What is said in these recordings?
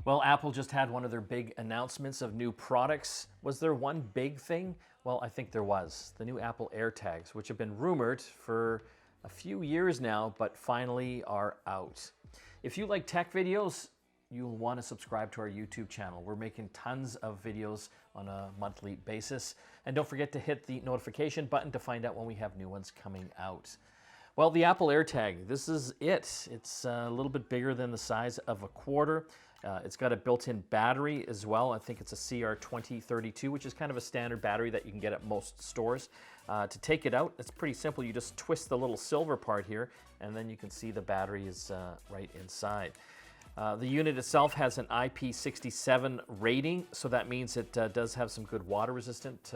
Well, Apple just had one of their big announcements of new products. Was there one big thing? Well, I think there was. The new Apple AirTags, which have been rumored for a few years now, but finally are out. If you like tech videos, you'll want to subscribe to our YouTube channel. We're making tons of videos on a monthly basis. And don't forget to hit the notification button to find out when we have new ones coming out. Well, the Apple AirTag, this is it. It's a little bit bigger than the size of a quarter. It's got a built-in battery as well. I think it's a CR2032, which is kind of a standard battery that you can get at most stores. To take it out, it's pretty simple. You just twist the little silver part here, and then you can see the battery is right inside. The unit itself has an IP67 rating, so that means it does have some good water resistance,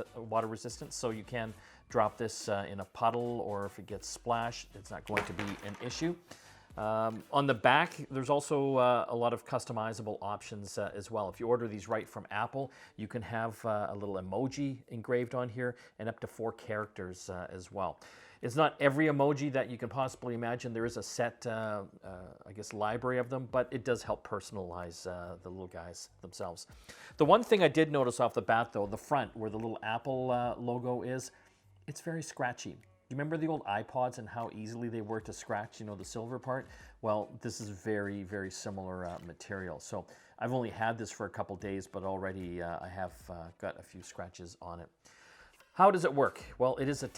so you can drop this in a puddle, or if it gets splashed, it's not going to be an issue. On the back, there's also a lot of customizable options as well. If you order these right from Apple, you can have a little emoji engraved on here and up to 4 characters as well. It's not every emoji that you can possibly imagine. There is a set, I guess, library of them, but it does help personalize the little guys themselves. The one thing I did notice off the bat, though, the front where the little Apple logo is, it's very scratchy. You remember the old iPods and how easily they were to scratch, you know, the silver part? Well, this is very, very similar material. So I've only had this for a couple days, but already I have got a few scratches on it. How does it work? Well, it is a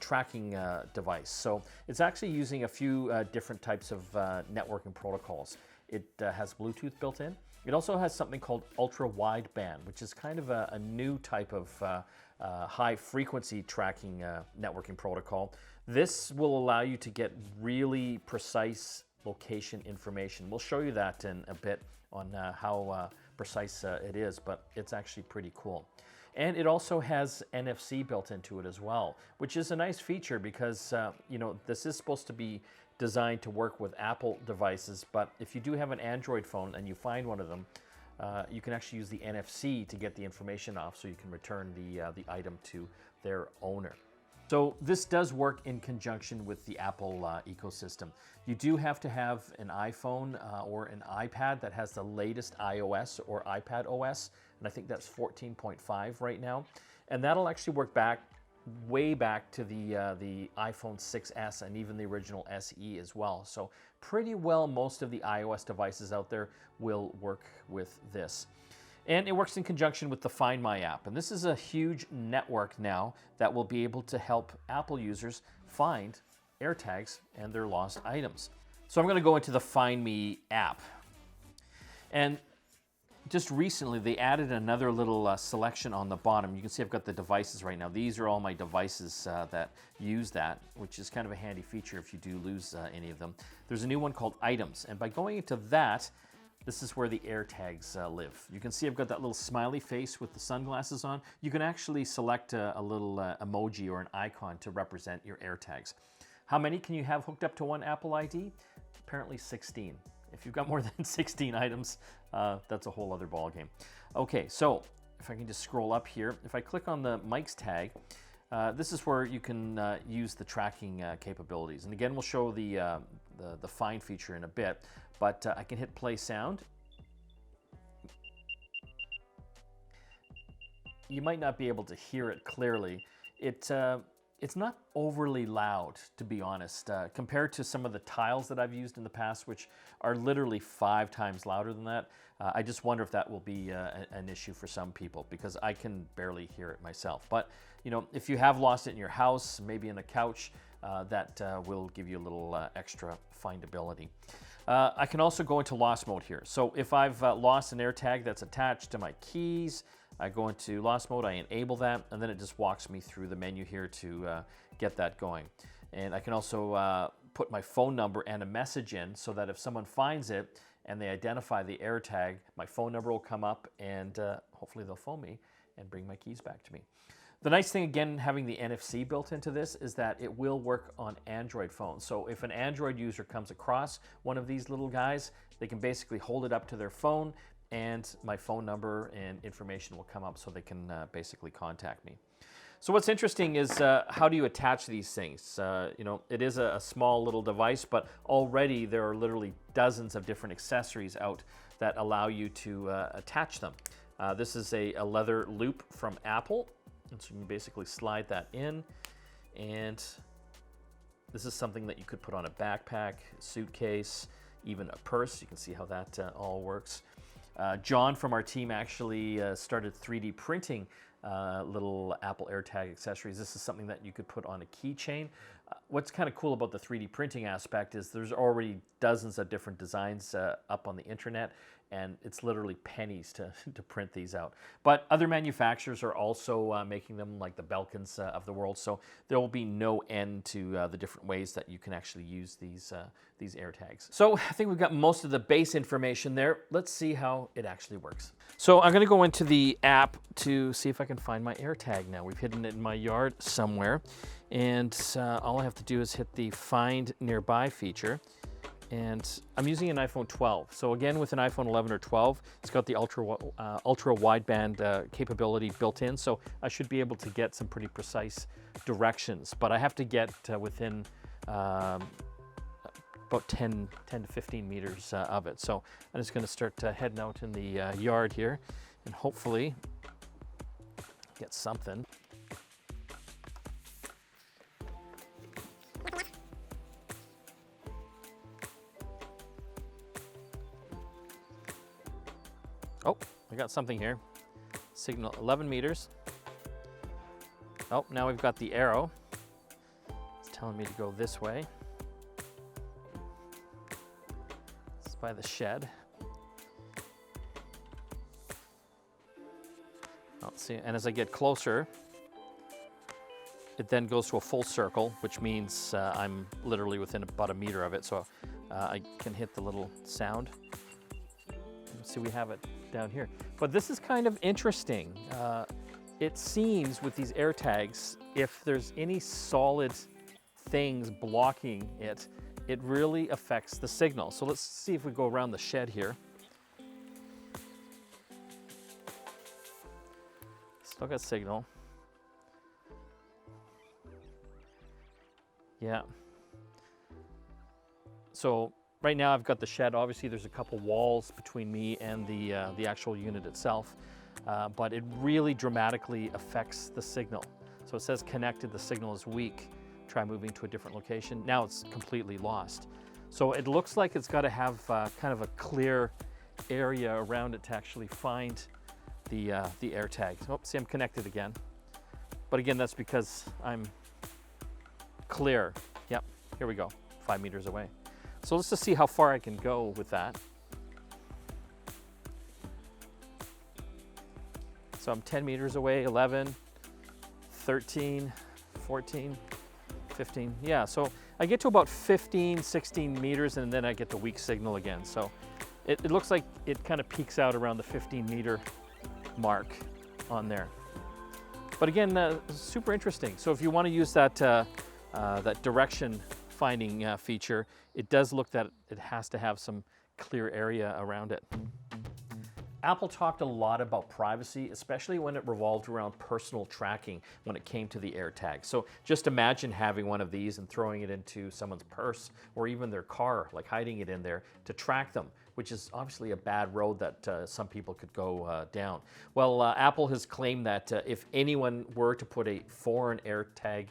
tracking device. So it's actually using a few different types of networking protocols. It has Bluetooth built in. It also has something called ultra-wideband, which is kind of a new type of high-frequency tracking networking protocol. This will allow you to get really precise location information. We'll show you that in a bit on how precise it is, but it's actually pretty cool. And it also has NFC built into it as well, which is a nice feature because you know, this is supposed to be designed to work with Apple devices, but if you do have an Android phone and you find one of them, you can actually use the NFC to get the information off, so you can return the item to their owner. So this does work in conjunction with the Apple ecosystem. You do have to have an iPhone or an iPad that has the latest iOS or iPad OS, and I think that's 14.5 right now. And that'll actually work way back to the iPhone 6S and even the original SE as well. So pretty well most of the iOS devices out there will work with this. And it works in conjunction with the Find My app. And this is a huge network now that will be able to help Apple users find AirTags and their lost items. So I'm going to go into the Find Me app. And just recently, they added another little selection on the bottom. You can see I've got the devices right now. These are all my devices that use that, which is kind of a handy feature if you do lose any of them. There's a new one called Items, and by going into that, this is where the AirTags live. You can see I've got that little smiley face with the sunglasses on. You can actually select a little emoji or an icon to represent your AirTags. How many can you have hooked up to one Apple ID? Apparently 16. If you've got more than 16 items, that's a whole other ballgame. Okay, so if I can just scroll up here, if I click on the Mike's tag, this is where you can use the tracking capabilities. And again, we'll show the find feature in a bit, but I can hit play sound. You might not be able to hear it clearly. It's not overly loud, to be honest, compared to some of the tiles that I've used in the past, which are literally 5 times louder than that. I just wonder if that will be an issue for some people, because I can barely hear it myself. But you know, if you have lost it in your house, maybe in a couch, that will give you a little extra findability. I can also go into lost mode here. So if I've lost an AirTag that's attached to my keys, I go into lost mode, I enable that, and then it just walks me through the menu here to get that going. And I can also put my phone number and a message in, so that if someone finds it and they identify the AirTag, my phone number will come up, and hopefully they'll phone me and bring my keys back to me. The nice thing, again, having the NFC built into this is that it will work on Android phones. So if an Android user comes across one of these little guys, they can basically hold it up to their phone, and my phone number and information will come up, so they can basically contact me. So what's interesting is how do you attach these things? You know, it is a small little device, but already there are literally dozens of different accessories out that allow you to attach them. This is a leather loop from Apple, and so you can basically slide that in, and this is something that you could put on a backpack, suitcase, even a purse. You can see how that all works. John from our team actually started 3D printing little Apple AirTag accessories. This is something that you could put on a keychain. What's kind of cool about the 3D printing aspect is there's already dozens of different designs up on the internet, and it's literally pennies to print these out. But other manufacturers are also making them, like the Belkins of the world, so there will be no end to the different ways that you can actually use these AirTags. So I think we've got most of the base information there. Let's see how it actually works. So I'm gonna go into the app to see if I can find my AirTag now. We've hidden it in my yard somewhere, and all I have to do is hit the Find Nearby feature. And I'm using an iPhone 12. So again, with an iPhone 11 or 12, it's got the ultra wideband capability built in. So I should be able to get some pretty precise directions, but I have to get within about 10 to 15 meters of it. So I'm just gonna start heading out in the yard here and hopefully get something. Oh, I got something here. Signal 11 meters. Oh, now we've got the arrow. It's telling me to go this way. It's by the shed. Let's see, and as I get closer, it then goes to a full circle, which means I'm literally within about a meter of it, so I can hit the little sound. See, we have it down here. But this is kind of interesting. It seems with these AirTags, if there's any solid things blocking it, it really affects the signal. So let's see if we go around the shed here. Still got signal. Yeah. So right now I've got the shed. Obviously there's a couple walls between me and the actual unit itself, but it really dramatically affects the signal. So it says connected, the signal is weak. Try moving to a different location. Now it's completely lost. So it looks like it's got to have kind of a clear area around it to actually find the AirTag. Oh, see, I'm connected again. But again, that's because I'm clear. Yep, here we go, 5 meters away. So let's just see how far I can go with that. So I'm 10 meters away, 11, 13, 14, 15. Yeah, so I get to about 15, 16 meters and then I get the weak signal again. So it looks like it kind of peaks out around the 15 meter mark on there. But again, super interesting. So if you want to use that, that direction finding feature, it does look that it has to have some clear area around it. Apple talked a lot about privacy, especially when it revolved around personal tracking when it came to the AirTag. So just imagine having one of these and throwing it into someone's purse or even their car, like hiding it in there to track them, which is obviously a bad road that some people could go down. Well, Apple has claimed that if anyone were to put a foreign AirTag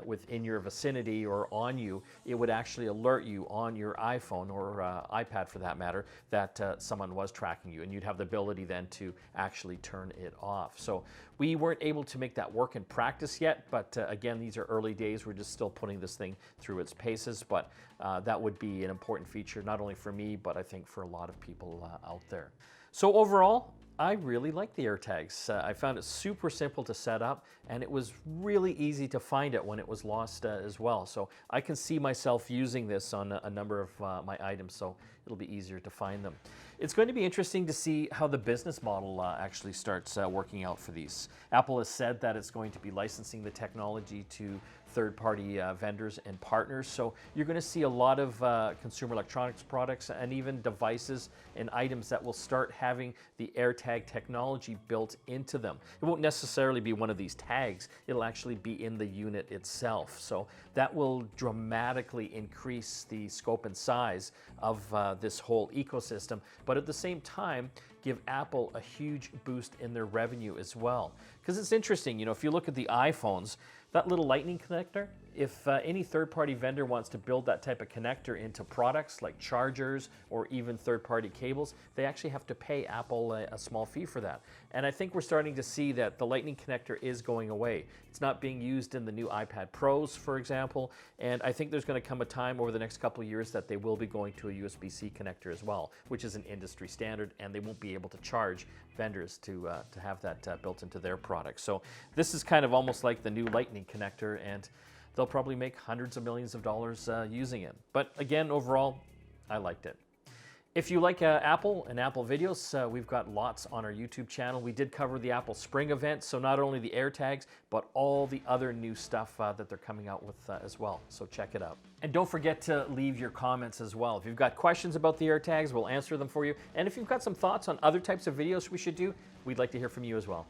within your vicinity or on you, it would actually alert you on your iPhone or iPad for that matter that someone was tracking you, and you'd have the ability then to actually turn it off. So we weren't able to make that work in practice yet, but again, these are early days. We're just still putting this thing through its paces, but that would be an important feature, not only for me, but I think for a lot of people out there. So overall, I really like the AirTags. I found it super simple to set up, and it was really easy to find it when it was lost as well. So I can see myself using this on a number of my items, so it'll be easier to find them. It's going to be interesting to see how the business model actually starts working out for these. Apple has said that it's going to be licensing the technology to third-party vendors and partners. So you're going to see a lot of consumer electronics products and even devices and items that will start having the AirTag technology built into them. It won't necessarily be one of these tags. It'll actually be in the unit itself. So that will dramatically increase the scope and size of this whole ecosystem, but at the same time, give Apple a huge boost in their revenue as well. Because it's interesting, you know, if you look at the iPhones, that little lightning connector, if any third-party vendor wants to build that type of connector into products like chargers or even third-party cables, they actually have to pay Apple a small fee for that. And I think we're starting to see that the lightning connector is going away. It's not being used in the new iPad Pros, for example, and I think there's going to come a time over the next couple of years that they will be going to a USB-C connector as well, which is an industry standard, and they won't be able to charge vendors to have that built into their products. So this is kind of almost like the new lightning connector, and they'll probably make hundreds of millions of dollars using it. But again, overall, I liked it. If you like Apple and Apple videos, we've got lots on our YouTube channel. We did cover the Apple Spring event, so not only the AirTags, but all the other new stuff that they're coming out with as well. So check it out. And don't forget to leave your comments as well. If you've got questions about the AirTags, we'll answer them for you. And if you've got some thoughts on other types of videos we should do, we'd like to hear from you as well.